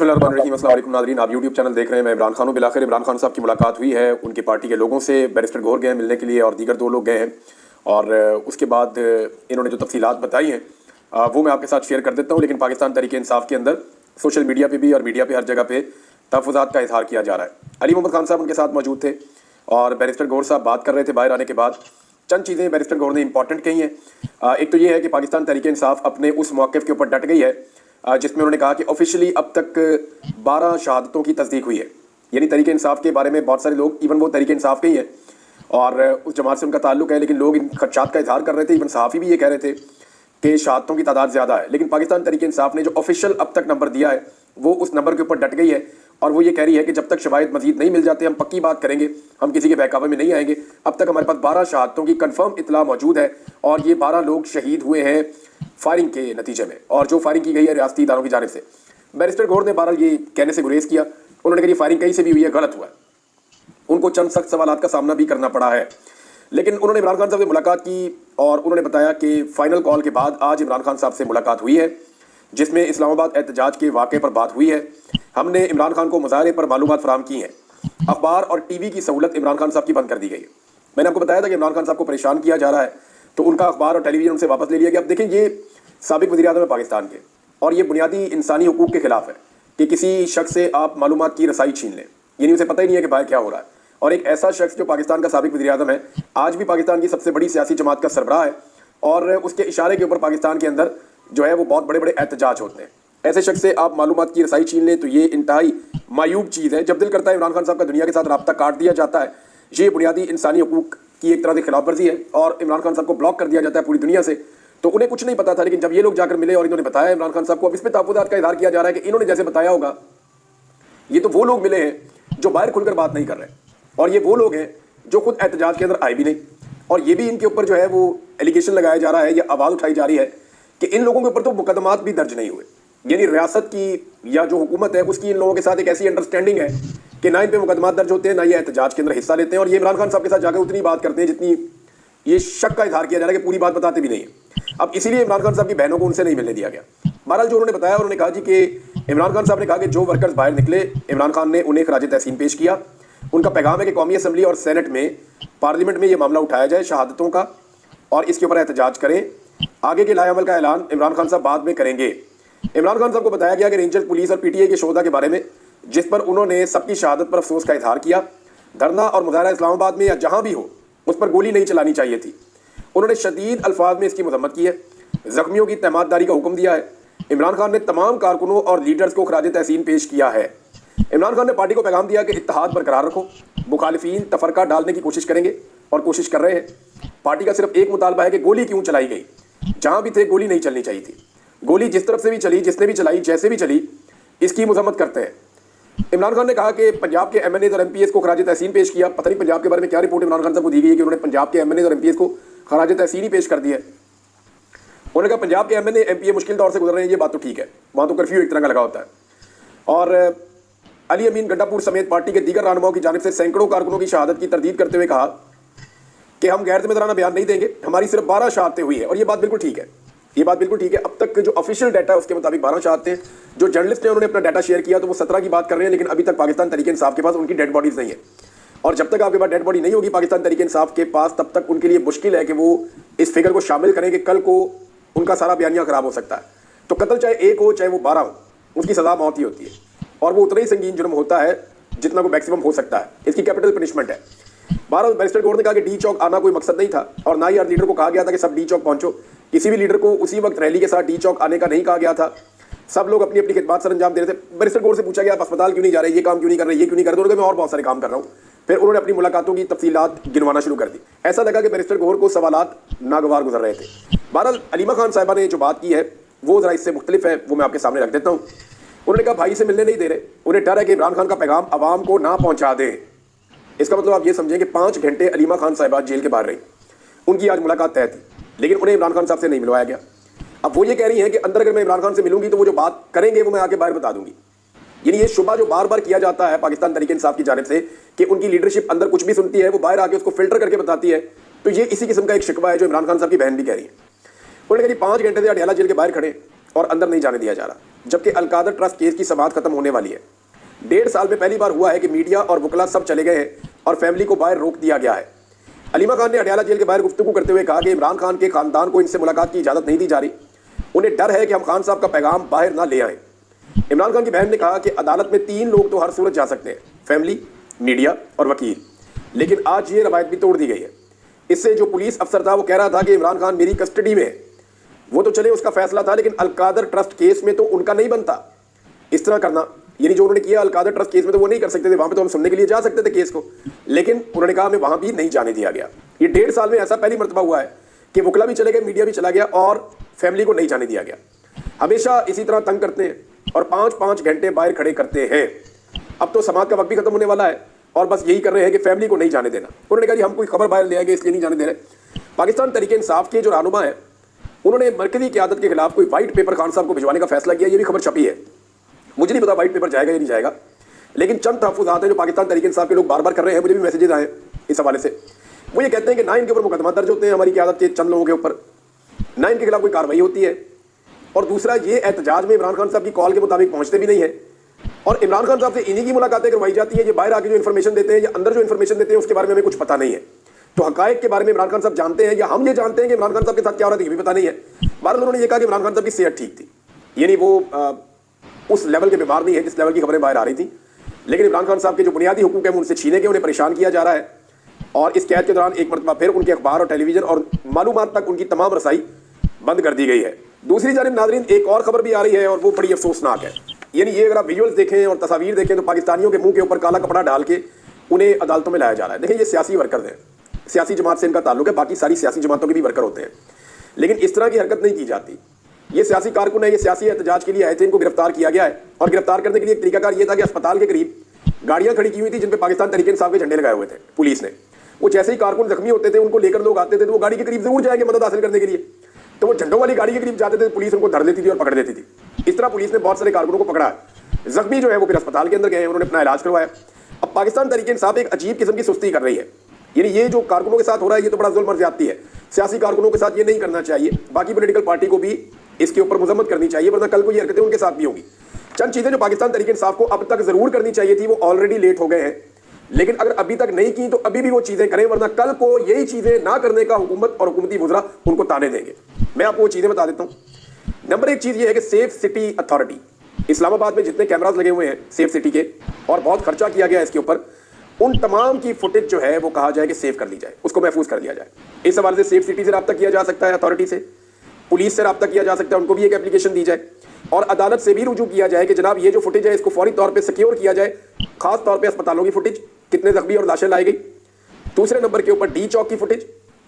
बिस्मिल्लाहिर्रहमानिर्रहीम। अस्सलाम वालेकुम नाज़रीन, आप यूट्यूब चैनल देख रहे हैं। मैं इमरान खान हूं। बिलाखिर इमरान खान साहब की मुलाकात हुई है उनकी पार्टी के लोगों से। बैरिस्टर गौहर गए मिलने के लिए और दीगर 2 लोग गए हैं और उसके बाद इन्होंने जो तफसीलात बताई हैं वो मैं आपके साथ शेयर कर देता हूँ। लेकिन पाकिस्तान तहरीक इंसाफ के अंदर सोशल मीडिया पर भी और मीडिया पर हर जगह पर तहफ़्फ़ुज़ात का इजहार किया जा रहा है। अली मोहम्मद खान साहब उनके साथ मौजूद थे और बैरिस्टर गौहर साहब बात कर रहे थे। बाहर आने के बाद चंद चीज़ें बैरिस्टर गौहर ने इंपॉर्टेंट कही हैं। एक तो ये है कि पाकिस्तान तहरीक इंसाफ अपने उस मौक़िफ़ के ऊपर डट गई है जिसमें उन्होंने कहा कि ऑफिशियली अब तक 12 शहादतों की तस्दीक हुई है। यानी तहरीक इंसाफ के बारे में बहुत सारे लोग, इवन वो तहरीक इंसाफ के ही हैं और उस जमात से उनका ताल्लुक है, लेकिन लोग इन खदशात का इजहार कर रहे थे। इवन सहाफ़ी भी ये कह रहे थे कि शहादतों की तादाद ज़्यादा है। लेकिन पाकिस्तान तहरीक इंसाफ ने जो ऑफिशियल अब तक नंबर दिया है वो उस नंबर के ऊपर डट गई है और वो ये कह रही है कि जब तक शवाहिद मजीद नहीं मिल जाते हम पक्की बात करेंगे, हम किसी के बहकावे में नहीं आएंगे। अब तक हमारे पास 12 शहादतों की कन्फर्म इतला मौजूद है और ये 12 लोग शहीद हुए हैं फायरिंग के नतीजे में, और जो फायरिंग की गई है रियासती इदारों की जानिब से। बैरिस्टर गौहर ने बहरहाल ये कहने से गुरेज किया। उन्होंने कहा ये फायरिंग कहीं से भी हुई है, गलत हुआ है। उनको चंद सख्त सवालात का सामना भी करना पड़ा है। लेकिन उन्होंने इमरान खान साहब से मुलाकात की और उन्होंने बताया कि फ़ाइनल कॉल के बाद आज इमरान खान साहब से मुलाकात हुई है जिसमें इस्लामाबाद एहतजाज के वाक़े पर बात हुई है। हमने इमरान खान को मुज़ाहरे पर मालूमात फ़राहम की हैं। अखबार और टीवी की सहूलत इमरान खान साहब की बंद कर दी गई है। मैंने आपको बताया था कि इमरान खान साहब को परेशान किया जा रहा है तो उनका अखबार और टेलीविज़न उनसे वापस ले लिया गया। अब देखें, ये साबिक़ वज़ीर-ए-आज़म है पाकिस्तान के और ये बुनियादी इंसानी हकूक़ के ख़िलाफ़ है कि किसी शख्स से आप मालूमात की रसाई छीन लें। यानी उसे पता ही नहीं है कि बाहर क्या हो रहा है। और एक ऐसा शख्स जो पाकिस्तान का साबिक़ वज़ीर-ए-आज़म है, आज भी पाकिस्तान की सबसे बड़ी सियासी जमात का सरबराह है और उसके इशारे के ऊपर पाकिस्तान के अंदर जो है वो बहुत बड़े बड़े एहतजाज होते हैं। ऐसे शख्स से आप मालूमात की रसाई छीन लें तो ये इंतहाई मायूब चीज़ है। जब दिल करता है इमरान खान साहब का दुनिया के साथ रब्ता काट दिया जाता है। ये बुनियादी इंसानी हकूक़ की एक तरह से खिलाफ वर्जी है और इमरान खान साहब को ब्लॉक कर दिया जाता है पूरी दुनिया से। तो उन्हें कुछ नहीं पता था, लेकिन जब ये लोग जाकर मिले और इन्होंने बताया इमरान खान साहब को, अब इस पर तहफ़्फ़ुज़ात का इज़हार किया जा रहा है कि इन्होंने जैसे बताया होगा ये तो वो लोग मिले हैं जो बाहर खुलकर बात नहीं कर रहे और ये वो लोग हैं जो खुद एहतजाज के अंदर आए भी नहीं। और ये भी इनके ऊपर जो है वो एलिगेशन लगाया जा रहा है या आवाज़ उठाई जा रही है कि इन लोगों के ऊपर तो मुकदमात भी दर्ज नहीं हुए। यानी रियासत की या जो हुकूमत है उसकी इन लोगों के साथ एक ऐसी अंडरस्टैंडिंग है कि ना इन पे मुकदमात दर्ज होते हैं, ना ये एहतजाज के अंदर हिस्सा लेते हैं और ये इमरान खान साहब के साथ जाकर उतनी बात करते हैं जितनी ये शक का इजहार किया जा रहा है कि पूरी बात बताते भी नहीं है। अब इसीलिए इमरान खान साहब की बहनों को उनसे नहीं मिलने दिया गया। बहरहाल जो उन्होंने बताया, उन्होंने कहा जी कि इमरान खान साहब ने कहा कि जो वर्कर्स बाहर निकले इमरान खान ने उन्हें खराज तहसीन पेश किया। उनका पैगाम है कि कौमी असम्बली और सेनेट में, पार्लियामेंट में ये मामला उठाया जाए शहादतों का और इसके ऊपर एहतजाज करें। आगे के लाएअमल का ऐलान इमरान खान साहब बाद में करेंगे। इमरान खान साहब को बताया गया कि रेंजर्स पुलिस और पीटीआई के शोधा के बारे में जिस पर उन्होंने सबकी शहादत पर अफसोस का इजहार किया। धरना और मुजाहरा इस्लामाबाद में या जहां भी हो उस पर गोली नहीं चलानी चाहिए थी। उन्होंने शदीद अल्फाज में इसकी मजम्मत की है। जख्मियों की तहमातदारी का हुक्म दिया है। इमरान खान ने तमाम कारकुनों और लीडर्स को खराज तहसीन पेश किया है। इमरान खान ने पार्टी को पैगाम दिया कि इत्तेहाद बरकरार रखो, मुखालिफिन तफरका डालने की कोशिश करेंगे और कोशिश कर रहे हैं। पार्टी का सिर्फ एक मुतालबा है कि गोली क्यों चलाई गई, जहां भी थे गोली नहीं चलनी चाहिए थी। गोली जिस तरफ से भी चली, जिसने भी चलाई, जैसे भी चली, इसकी मजम्मत करते हैं। इमरान खान ने कहा कि पंजाब के एमएनएज और एमपीएस को खराज तहसीन पेश किया। पता नहीं पंजाब के बारे में क्या रिपोर्ट इमरान खान साहब को दी गई है कि उन्होंने पंजाब के एमएनएज और एमपीएस को खराज तहसीन ही पेश कर दिया है। उन्होंने कहा पंजाब के एमएनए एमपीए मुश्किल दौर से गुजर रहे हैं, ये बात तो ठीक है, वहाँ तो कर्फ्यू एक तरह का लगा होता है। और अली अमीन गड्डापुर समेत पार्टी के दीगर रहनुमाओं की जानिब से सैकड़ों कारकुनों की शहादत की तरदीद करते हुए कहा कि हम गैर जिम्मेदाराना बयान नहीं देंगे, हमारी सिर्फ 12 शहादतें हुई है। और ये बात बिल्कुल ठीक है, ये बात बिल्कुल ठीक है। अब तक जो ऑफिशियल डाटा है उसके मुताबिक 12 शहादतें। जो जर्नलिस्ट ने उन्होंने अपना डाटा शेयर किया तो वो 17 की बात कर रहे हैं, लेकिन अभी तक पाकिस्तान तहरीक इंसाफ के पास उनकी डेड बॉडीज नहीं है। और जब तक आपके पास डेड बॉडी नहीं होगी पाकिस्तान तहरीक इंसाफ के पास, तब तक उनके लिए मुश्किल है कि वो इस फिगर को शामिल करें कि कल को उनका सारा बयानिया खराब हो सकता है। तो कत्ल चाहे एक हो चाहे वो 12 हो, उसकी सजा मौत ही होती है और वो उतना ही संगीन जुर्म होता है जितना को मैक्सिमम हो सकता है। इसकी कैपिटल पनिशमेंट है। बहरहाल बैरिस्टर गौहर ने कहा कि डी चौक आना कोई मकसद नहीं था और ना ही हर लीडर को कहा गया था कि सब डी चौक पहुंचो। किसी भी लीडर को उसी वक्त रैली के साथ डी चौक आने का नहीं कहा गया था। सब लोग अपनी अपनी खिदमत सर अंजाम दे रहे थे। बैरिस्टर गौहर से पूछा गया आप अस्पताल क्यों नहीं जा रहे, ये काम क्यों नहीं कर रहे, ये क्यों नहीं कर रहे, मैं और बहुत सारे काम कर रहा हूँ। फिर उन्होंने अपनी मुलाकातों की तफसीलात गिनवाना शुरू कर दी। ऐसा लगा कि बैरिस्टर गौहर को सवालात नागवार गुजर रहे थे। बहरहाल अलीमा खान साहिबा ने जो बात की है वो ज़रा इससे मुख्तलिफ है, वो मैं आपके सामने रख देता हूँ। उन्होंने कहा भाई से मिलने नहीं दे रहे, उन्हें डर है कि इमरान खान का पैगाम आवाम को ना पहुँचा दें। इसका मतलब आप ये समझें कि 5 घंटे अलीमा खान साहिबा जेल के बाहर रही। उनकी आज मुलाकात तय थी, लेकिन उन्हें इमरान खान साहब से नहीं मिलवाया गया। अब वो ये कह रही हैं कि अंदर अगर मैं इमरान खान से मिलूंगी तो वो जो बात करेंगे वो मैं आके बाहर बता दूंगी। यानी ये शुबा जो बार बार किया जाता है पाकिस्तान तहरीक इंसाफ की जानिब से कि उनकी लीडरशिप अंदर कुछ भी सुनती है वो बाहर आके उसको फिल्टर करके बताती है, तो ये इसी किस्म का एक शिकवा है जो इमरान खान साहब की बहन भी कह रही है। उन्होंने कहा 5 घंटे से अडयाला जेल के बाहर खड़े, और अंदर नहीं जाने दिया जा रहा, जबकि अलकादर ट्रस्ट केस की समाअत खत्म होने वाली है। 1.5 साल में पहली बार हुआ है कि मीडिया और वकला सब चले गए हैं और फैमिली को बाहर रोक दिया गया है। अलीमा खान ने अडयाला जेल के बाहर गुफ्तगू करते हुए कहा कि इमरान खान के खानदान को इनसे मुलाकात की इजाज़त नहीं दी जा रही, उन्हें डर है कि हम खान साहब का पैगाम बाहर ना ले आएँ। इमरान खान की बहन ने कहा कि अदालत में 3 लोग तो हर सूरत जा सकते हैं, फैमिली, मीडिया और वकील, लेकिन आज ये रवायत भी तोड़ दी गई है। इससे जो पुलिस अफसर था वो कह रहा था कि इमरान खान मेरी कस्टडी में है, वो तो चले उसका फैसला था, लेकिन अलकादर ट्रस्ट केस में तो उनका नहीं बनता इस तरह करना। यानी जो उन्होंने किया अलकादर ट्रस्ट केस में तो वो नहीं कर सकते थे, वहां पे तो हम सुनने के लिए जा सकते थे केस को, लेकिन उन्होंने कहा हमें वहां भी नहीं जाने दिया गया। ये 1.5 साल में ऐसा पहली मर्तबा हुआ है कि वकला भी चले गए, मीडिया भी चला गया और फैमिली को नहीं जाने दिया गया। हमेशा इसी तरह तंग करते हैं और 5-5 घंटे बाहर खड़े करते हैं। अब तो समाज का वक्त भी खत्म होने वाला है और बस यही कर रहे हैं कि फैमिली को नहीं जाने देना। उन्होंने कहा जी हम कोई खबर बाहर ले आएंगे इसलिए नहीं जाने दे रहे। पाकिस्तान तहरीक इंसाफ के जो रहनुमा है उन्होंने मरकजी क़यादत के खिलाफ कोई व्हाइट पेपर खान साहब को भिजवाने का फैसला किया। ये भी खबर छपी है, मुझे नहीं पता व्हाइट पेपर जाएगा या नहीं जाएगा, लेकिन चंद तहफ़्फ़ुज़ात हैं जो पाकिस्तान तहरीक इंसाफ के लोग बार बार कर रहे हैं। मुझे भी मैसेजेस आए इस हवाले से। वो ये कहते हैं कि ना इनके ऊपर मुकदमा दर्ज होते हैं हमारी क़यादत के चंद लोगों के ऊपर, ना इनके खिलाफ कोई कार्रवाई होती है, और दूसरा ये एहतजाज में इमरान खान साहब की कॉल के मुताबिक पहुँचते भी नहीं है, और इमरान खान साहब से इन्हीं की मुलाकातें करवाई जाती है। ये बाहर आके जो इन्फॉर्मेशन देते हैं या अंदर जो इन्फॉर्मेशन देते हैं उसके बारे में हमें कुछ पता नहीं है। तो हकायक के बारे में इमरान खान साहब जानते हैं या हम ये जानते हैं कि इमरान खान साहब के साथ क्या हो रहा था, ये भी पता नहीं है। बहरहाल उन्होंने ये कहा कि इमरान खान साहब की सेहत ठीक थी, यानी वो उस लेवल के बीमार नहीं है जिस लेवल की खबरें बाहर आ रही थी, लेकिन इमरान खान साहब के जो बुनियादी हुकूक है उनसे छीने के उन्हें परेशान किया जा रहा है। और इस कैद के दौरान एक मरतबा फिर उनके अखबार और टेलीविजन और मालूमात तक उनकी तमाम रसाई बंद कर दी गई है। दूसरी जानिब नाज़रीन एक और खबर भी आ रही है और वो बड़ी अफसोसनाक है। यानी ये अगर आप विजुअल्स देखें और तस्वीर देखें तो पाकिस्तानियों के मुंह के ऊपर काला कपड़ा डाल के उन्हें अदालतों में लाया जा रहा है। देखिए ये सियासी वर्कर हैं, सियासी जमात से इनका ताल्लुक है, बाकी सारी सियासी जमातों के भी वर्कर होते हैं, लेकिन इस तरह की हरकत नहीं की जाती। ये सियासी कारकुन है, ये सियासी एहतजाज के लिए आए थे, इनको गिरफ्तार किया गया है और गिरफ्तार करने के लिए एक तरीकाकार ये था कि अस्पताल के करीब गाड़ियां खड़ी की हुई थी जिन पे पाकिस्तान तहरीक इंसाफ के झंडे लगाए हुए थे पुलिस ने। वो जैसे ही कारकुन जख्मी होते थे उनको लेकर लोग आते थे तो वो गाड़ी के करीब जरूर जाएंगे मदद हासिल करने के लिए, तो वो झंडों वाली गाड़ी के करीब जाते थे, पुलिस उनको धर देती थी और पकड़ देती थी। इस तरह पुलिस ने बहुत सारे कारकुनों को पकड़ा है। जख्मी जो है वो फिर अस्पताल के अंदर गए, उन्होंने अपना इलाज करवाया। अब पाकिस्तान तहरीक इंसाफ एक अजीब किस्म की सुस्ती कर रही है, यानी ये जो कारकुनों के साथ हो रहा है ये तो बड़ा जुल्म और ज्यादती है। सियासी कारकुनों के साथ ये नहीं करना चाहिए, बाकी पॉलिटिकल पार्टी को भी इसके ऊपर मजम्मत करनी चाहिए, वरना कल को ये हरकतें उनके साथ भी होंगी। चंद चीजें जो पाकिस्तान तहरीक इंसाफ को अब तक जरूर करनी चाहिए थी वो ऑलरेडी लेट हो गए हैं, लेकिन अगर अभी तक नहीं की तो अभी भी वो चीजें करें, वरना कल को यही चीजें ना करने का हुकूमत और हुकूमती वुज़रा उनको ताने देंगे। मैं आपको वो चीजें बता देता हूं। नंबर 1 चीज ये है कि सेफ सिटी अथॉरिटी, इस्लामाबाद में जितने कैमरास लगे हुए हैं सेफ सिटी के और बहुत खर्चा किया गया है इसके ऊपर, उन तमाम की फुटेज जो है वो कहा जाए कि सेव कर ली जाए, उसको महफूज कर लिया जाए। इस हवाले से सेफ सिटी से रब्ता किया जा सकता है, अथॉरिटी से, पुलिस से रब्ता किया जा सकता है, उनको भी एक एप्लीकेशन दी जाए और अदालत से भी रुजू किया जाए कि जनाब ये जो फुटेज है इसको फौरी तौर पे सिक्योर किया जाए, खास तौर पे अस्पतालों की फुटेज, कितने जख्मी और लाशें लाई गई। दूसरे नंबर के ऊपर डी चौक की फुटेज,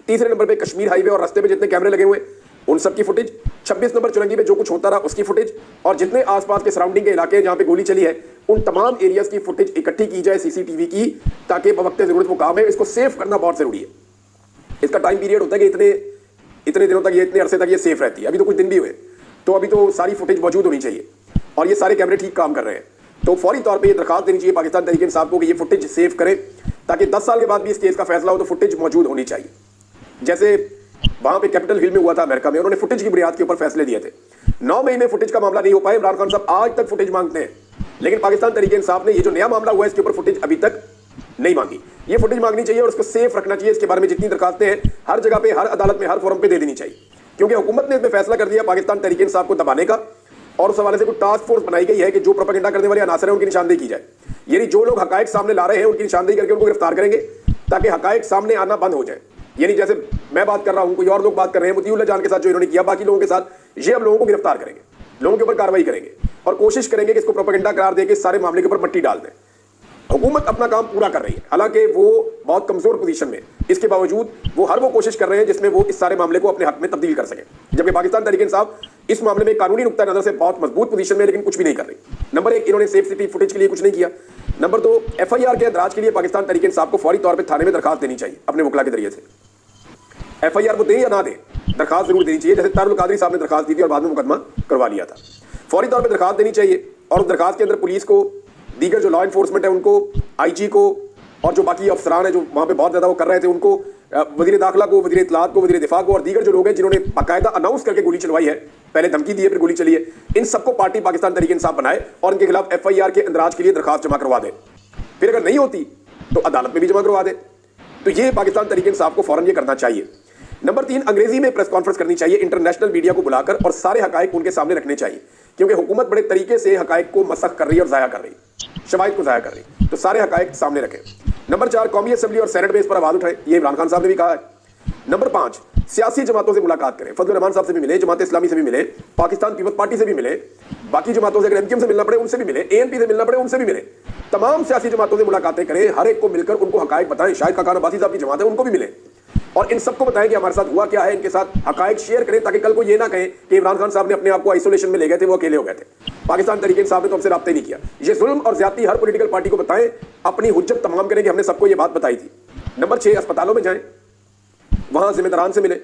तीसरे नंबर पे कश्मीर हाईवे और रास्ते पे जितने कैमरे लगे हुए उन सब की फुटेज, 26 नंबर चुरंगी पे जो कुछ होता रहा उसकी फुटेज, और जितने आसपास के सराउंडिंग के इलाके जहां पे गोली चली है उन तमाम एरियाज की फुटेज इकट्ठी की जाए सीसीटीवी की, ताकि बवक्ते जरूरत वो काम है। इसको सेव करना बहुत जरूरी है। इसका टाइम पीरियड होता है कि इतने दिनों तक ये, इतने अरसे तक ये सेफ रहती है। अभी तो कुछ दिन भी हुए, तो अभी तो सारी फुटेज मौजूद होनी चाहिए और ये सारे कैमरे ठीक काम कर रहे हैं। तो फौरी तौर पे ये दरखास्त देनी चाहिए पाकिस्तान तहरीक इंसाफ को कि ये फुटेज सेव करें, ताकि 10 साल के बाद भी इस केस का फैसला हो तो फुटेज मौजूद होनी चाहिए। जैसे वहां पे कैपिटल हिल में हुआ था अमेरिका में, उन्होंने फुटेज की बुनियाद के ऊपर फैसले दिए थे। 9 महीने फुटेज का मामला नहीं हो पाया, इमरान खान साहब आज तक फुटेज मांगते हैं, लेकिन पाकिस्तान तहरीक इंसाफ ने ये जो नया मामला हुआ है इसके ऊपर फुटेज अभी तक नहीं मांगी। ये फुटेज मांगनी चाहिए और उसको सेफ रखना चाहिए। इसके बारे में जितनी दरखास्तें हैं हर जगह पे, हर अदालत में, हर फोरम पे दे देनी चाहिए, क्योंकि हुकूमत ने इसमें फैसला कर दिया पाकिस्तान तहरीक इंसाफ को दबाने का, और उस हवाले से कोई टास्क फोर्स बनाई गई है कि जो प्रोपेगेंडा करने वाले अनासर हैं उनकी निशानदेही की जाए। यानी जो लोग हकायक सामने ला रहे हैं उनकी निशानदेही करके उनको गिरफ्तार करेंगे, ताकि हकायक सामने आना बंद हो जाए। यानी जैसे मैं बात कर रहा हूं, कोई और लोग बात कर रहे हैं, मुतीउल्लाह जान के साथ जो इन्होंने किया, बाकी लोगों के साथ, ये अब लोगों को गिरफ्तार करेंगे, लोगों के ऊपर कार्रवाई करेंगे और कोशिश करेंगे कि इसको प्रोपेगेंडा करार देकर सारे मामले के ऊपर मट्टी डाल दें। हुकूमत अपना काम पूरा कर रही है, हालांकि वो बहुत कमजोर पोजीशन में, इसके बावजूद वो हर वो कोशिश कर रहे हैं जिसमें वो इस सारे मामले को अपने हक में तब्दील कर सके, जबकि पाकिस्तान तहरीक इंसाफ इस मामले में कानूनी नुक्ता नजर से बहुत मजबूत पोजीशन में, लेकिन कुछ भी नहीं कर रही। नंबर 1, इन्होंने सेफ सिटी फुटेज के लिए कुछ नहीं किया। नंबर 2, FIR के अंदराज के लिए पाकिस्तान तहरीक इंसाफ को फौरी तौर पर थाने में दरखास्त देनी चाहिए अपने वकला के जरिए से। FIR वो दे या ना दे, दरखास्त जरूर देनी चाहिए, जैसे तारुल कादरी साहब ने दरखास्त दी थी और बाद में मुकदमा करवा लिया था। फौरी तौर पर दरखास्त देनी चाहिए और उस दरखास्त के अंदर पुलिस को, दीगर जो लॉ इन्फोर्समेंट है उनको, IG को और जो बाकी अफसरान है जो वहाँ पे बहुत ज़्यादा वो कर रहे थे उनको वजीर दाखिला को, वजीर इत्तलात को, वजीर दिफा को और दीगर जो लोग हैं जिन्होंने बाकायदा अनाउंस करके गोली चलवाई है, पहले धमकी दी है फिर गोली चली है, इन सबको पार्टी पाकिस्तान तहरीक इंसाफ बनाए और इनके खिलाफ FIR के इंदराज के लिए दरखास्त जमा करवा दे। फिर अगर नहीं होती तो अदालत में भी जमा करवा दे। तो ये पाकिस्तान तहरीक इंसाफ को फौरन ये करना चाहिए। नंबर 3, अंग्रेजी में प्रेस कॉन्फ्रेंस करनी चाहिए, इंटरनेशनल मीडिया को बुलाकर और सारे हकायक उनके सामने रखने चाहिए, क्योंकि हुकूमत बड़े तरीके से हकायक को मसख कर रही है और जाया कर रही है, शवाहिद को जाया कर रही है, तो सारे हकायक सामने रखें। नंबर 4, कौमी असेंबली और सेनेट में इस पर आवाज उठाएं, ये इमरान खान साहब ने भी कहा है। नंबर 5, सियासी जमातों से मुलाकात करें, फजल रहमान साहब से भी मिले, जमात इस्लामी से भी मिले, पाकिस्तान पीपल्स पार्टी से भी मिले, बाकी जमातों से अगर MQM से मिलना पड़े उनसे भी मिले, ANP से मिलना पड़े उनसे भी मिले, तमाम सियासी जमातों से मुलाकातें करें, हर एक को मिलकर उनको हकायक बताएं। शाहिद खाकान अब्बासी साहब की जमात है उनको भी मिले और इन सबको बताएं कि हमारे साथ हुआ क्या है, इनके साथ हकायक शेयर करें, ताकि कल को ये ना कहें कि इमरान खान साहब ने अपने आप को आइसोलेशन में ले गए थे, वो अकेले हो गए थे, पाकिस्तान तहरीक इंसाफ ने तो हमसे राब्ता ही नहीं किया। ये जुल्म और ज्यादती हर पॉलिटिकल पार्टी को बताएं, अपनी हुज्जत तमाम करें कि हमने सबको ये बात बताई थी। नंबर 6, अस्पतालों में जाएं, वहां जिम्मेदारान से मिले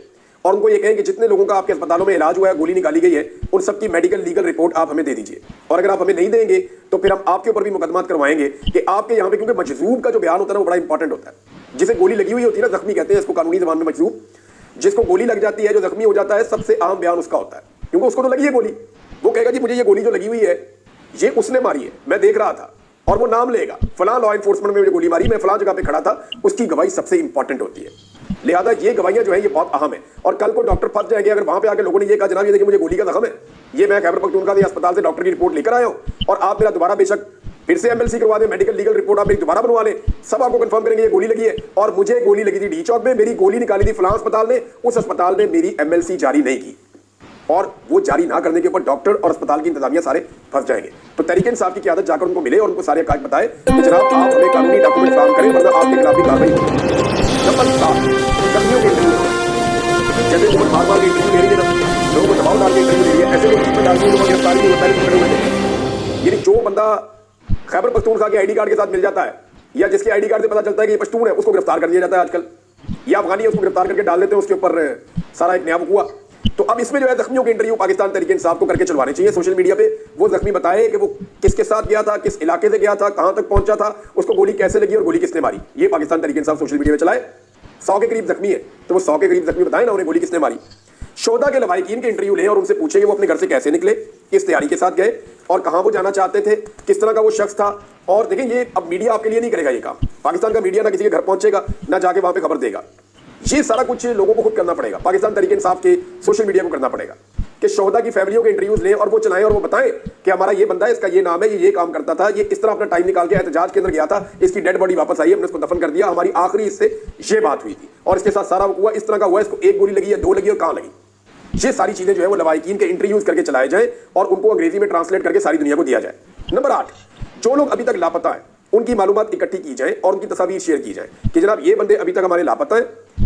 और उनको ये कहें कि जितने लोगों का आपके अस्पतालों में इलाज हुआ है, गोली निकाली गई है, उन सबकी मेडिकल लीगल रिपोर्ट आप हमें दे दीजिए, और अगर आप हमें नहीं देंगे तो फिर हम आपके ऊपर भी मुकदमा करवाएंगे कि आपके यहाँ पे, क्योंकि मजजूब का जो बयान होता है ना वो बड़ा इंपॉर्टेंट होता है। जिसे गोली लगी हुई होती है ना, जख्मी कहते हैं इसको कानूनी जबान में मजजूब, जिसको गोली लग जाती है, जो जख्मी हो जाता है, सबसे आम बयान उसका होता है, क्योंकि उसको तो लगी है गोली। वो कहेगा जी मुझे ये गोली जो लगी हुई है ये उसने मारी है, मैं देख रहा था, और वो नाम लेगा, फलां लॉ एनफोर्समेंट में मुझे गोली मारी, मैं फलां जगह पे खड़ा था, उसकी गवाही सबसे इंपॉर्टेंट होती है। लिहाजा ये गवाहियां जो है ये बहुत अहम है। और कल को डॉक्टर फंस जाएंगे अगर वहां पे आके लोगों ने ये कहा जनाब ये देखिए मुझे गोली का जख्म है, ये मैं खैबर पख्तूनख्वा के अस्पताल से डॉक्टर की रिपोर्ट लेकर आया हूं और आप मेरा दोबारा बेशक फिर से MLC करवा दें, मेडिकल लीगल रिपोर्ट आप मेरी दोबारा बनवा लें, सब आपको कंफर्म करेंगे ये गोली लगी है और मुझे गोली लगी थी डी चौक में, मेरी गोली निकाली थी फलां अस्पताल ने, उस अस्पताल ने मेरी MLC जारी नहीं की, और वो जारी ना करने के ऊपर डॉक्टर और अस्पताल की इंतजामिया सारे फंस जाएंगे। तो तहरीक इंसाफ की क़यादत जाकर उनको मिले और उनको सारे हक़ाइक़ बताए कि जनाब आप हमें कानूनी डॉक्यूमेंट फराहम करें वरना आपके खिलाफ भी कार्रवाई होगी। नंबर 7, जख्मियों के इंटरव्यू, जैसे हुकूमत बार-बार इंटरव्यू ले रही है ना, लोगों को दबाव डाल के इंटरव्यू ले रही है, ऐसे लोग जिसमें डालती है गिरफ्तारी नहीं पहले पकड़े हुए थे। यानी जो बंदा खैबर पख्तूनख्वा के ID कार्ड के साथ मिल जाता है या जिसके ID कार्ड से पता चलता है कि ये पश्तून है, उसको गिरफ्तार कर दिया जाता है आजकल, या अफगानी है उसको गिरफ्तार करके डाल देते हैं, उसके ऊपर सारा एक नया हुआ। तो अब इसमें जो है जख्मियों के इंटरव्यू पाकिस्तान तहरीक इंसाफ को करके चलवाने चाहिए सोशल मीडिया पे। वो जख्मी बताए कि वो किसके साथ गया था, किस इलाके से गया था, कहां तक पहुंचा था, उसको गोली कैसे लगी और गोली किसने मारी, ये पाकिस्तान तहरीक इंसाफ सोशल मीडिया में चलाए। 100 के करीब जख्मी है तो वो 100 के करीब जख्मी बताए ना उन्हें गोली किसने मारी। शोधा के लवाहिकीन के इंटरव्यू लें और उनसे पूछे कि वो अपने घर से कैसे निकले, किस तैयारी के साथ गए और कहां वो जाना चाहते थे, किस तरह का वो शख्स था। और देखें ये अब मीडिया आपके लिए नहीं करेगा ये काम, पाकिस्तान का मीडिया ना किसी के घर पहुंचेगा ना जाके वहां पे खबर देगा, ये सारा कुछ लोगों को खुद करना पड़ेगा, पाकिस्तान तहरीक इंसाफ के सोशल मीडिया को करना पड़ेगा कि शोहदा की फैमिलियों के इंटरव्यूज लें और वो चलाएं और वो बताएं कि हमारा ये बंदा है, इसका ये नाम है, ये काम करता था, ये इस तरह अपना टाइम निकाल के एहतजाज के अंदर गया था, इसकी डेड बॉडी वापस आई, हमने उसको दफन कर दिया, हमारी आखिरी इससे ये बात हुई थी और इसके साथ सारा हुआ, इस तरह का हुआ, इसको एक गोली लगी है, 2 लगी और कहां लगी। ये सारी चीजें जो है वो लवाहिकीन के इंटरव्यूज करके चलाए जाए और उनको अंग्रेजी में ट्रांसलेट करके सारी दुनिया को दिया जाए। नंबर 8, जो लोग अभी तक लापता है उनकी मालूमात इकट्ठी की जाए और उनकी तस्वीर शेयर की जाए कि जनाब ये बंदे अभी तक हमारे लापता है,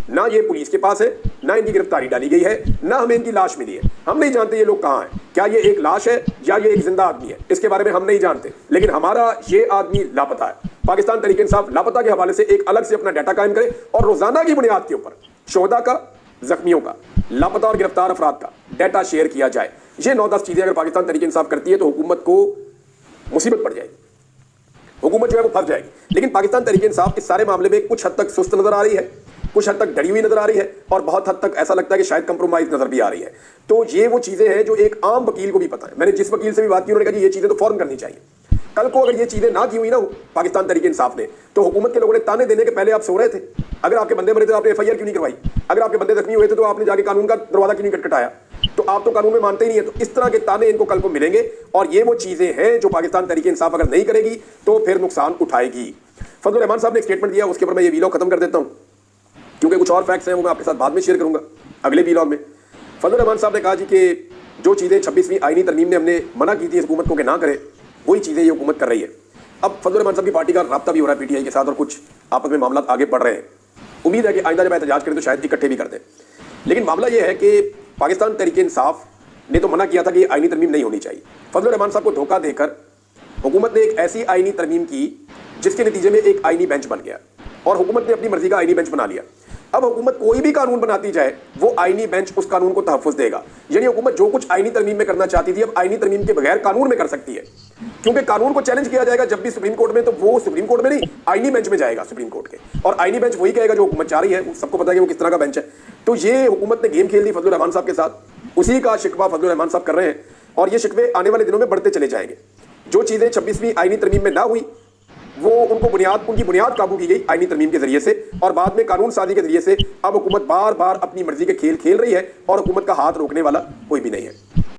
ना ये पुलिस के पास है, ना इनकी गिरफ्तारी डाली गई है, ना हमें इनकी लाश मिली है, हम नहीं जानते ये लोग कहां हैं, क्या ये एक लाश है या ये एक जिंदा आदमी है, इसके बारे में हम नहीं जानते, लेकिन हमारा ये आदमी लापता है। पाकिस्तान तहरीक इंसाफ लापता के हवाले से एक अलग से अपना डाटा कायम करे और रोजाना की बुनियाद के ऊपर शोहदा का, जख्मियों का, लापता और गिरफ्तार अफराद का डाटा शेयर किया जाए। ये 9-10 चीजें अगर पाकिस्तान तहरीक इंसाफ करती है तो हुकूमत को मुसीबत पड़ जाएगी, हुकूमत जो है वो फंस जाएगी। लेकिन पाकिस्तान तहरीक इंसाफ इस सारे मामले में कुछ हद तक सुस्त नजर आ रही है, कुछ हद तक डरी हुई नजर आ रही है और बहुत हद तक ऐसा लगता है कि शायद कंप्रोमाइज नजर भी आ रही है। तो ये वो चीजें हैं जो एक आम वकील को भी पता है। मैंने जिस वकील से भी बात की उन्होंने कहा कि ये चीजें तो फौरन करनी चाहिए। कल को अगर ये चीजें ना की हुई ना पाकिस्तान तहरीक इंसाफ ने, तो हुकूमत के लोगों ने ताने देने के पहले आप सो रहे थे। अगर आपके बंदे मरे थे तो आपने FIR क्यों नहीं करवाई, अगर आपके बंदे जख्मी हुए थे तो आपने जाके कानून का दरवाजा क्यों नहीं खटखटाया, तो आप तो कानून में मानते ही नहीं है। तो इस तरह के ताने इनको कल को मिलेंगे और ये वो चीजें हैं जो पाकिस्तान तहरीक इंसाफ अगर नहीं करेगी तो फिर नुकसान उठाएगी। फजल रहमान साहब ने एक स्टेटमेंट दिया, उसके ऊपर मैं ये वीलॉग खत्म कर देता हूं क्योंकि कुछ और फैक्ट्स हैं वो मैं आपके साथ बाद में शेयर करूंगा अगले वीलॉग में। फजल रहमान साहब ने कहा जी कि जो चीजें 26वीं आईनी तरमीम ने हमने मना की थी हुकूमत को कि ना करे, वही चीजें ये हुकूमत कर रही है। अब फजल रहमान साहब की पार्टी का राब्ता भी हो रहा है PTI के साथ और कुछ आपस में मामला आगे बढ़ रहे हैं। उम्मीद है कि आइंदा जब एहतजाज करें तो शायद इकट्ठे भी कर दें। लेकिन मामला यह है कि पाकिस्तान तहरीक इंसाफ ने तो मना किया था कि ये आईनी तरमीम नहीं होनी चाहिए। फजल रहमान साहब को धोखा देकर हुकूमत ने एक ऐसी आईनी तरमीम की जिसके नतीजे में एक आईनी बेंच बन गया और हुकूमत ने अपनी मर्जी का आईनी बेंच बना लिया। अब हुकूमत कोई भी कानून बनाती जाए वो आईनी बेंच उस कानून को तहफ़्फ़ुज़ देगा। यानी हुकूमत जो कुछ आईनी तरमीम में करना चाहती थी अब आईनी तरमीम के बगैर कानून में कर सकती है, क्योंकि कानून को चैलेंज किया जाएगा जब भी सुप्रीम कोर्ट में, तो वो सुप्रीम कोर्ट में नहीं, आईनी बेंच में जाएगा सुप्रीम कोर्ट के, और आईनी बेंच वही कहेगा जो हुकूमत चाह रही है। सबको पता है कि वो किस तरह का बेंच है। तो ये हुकूमत ने गेम खेल दी फजलुर रहमान साहब के साथ, उसी का शिकवा फजलुर रहमान साहब कर रहे हैं, और ये शिकवे आने वाले दिनों में बढ़ते चले जाएंगे। जो चीज़ें 26वीं आईनी तरमीम में ना हुई वो उनकी बुनियाद काबू की गई आईनी तरमीम के जरिए से, और बाद में कानून साजी के जरिए से अब हुकूमत बार बार अपनी मर्जी के खेल खेल रही है, और हुकूमत का हाथ रोकने वाला कोई भी नहीं है।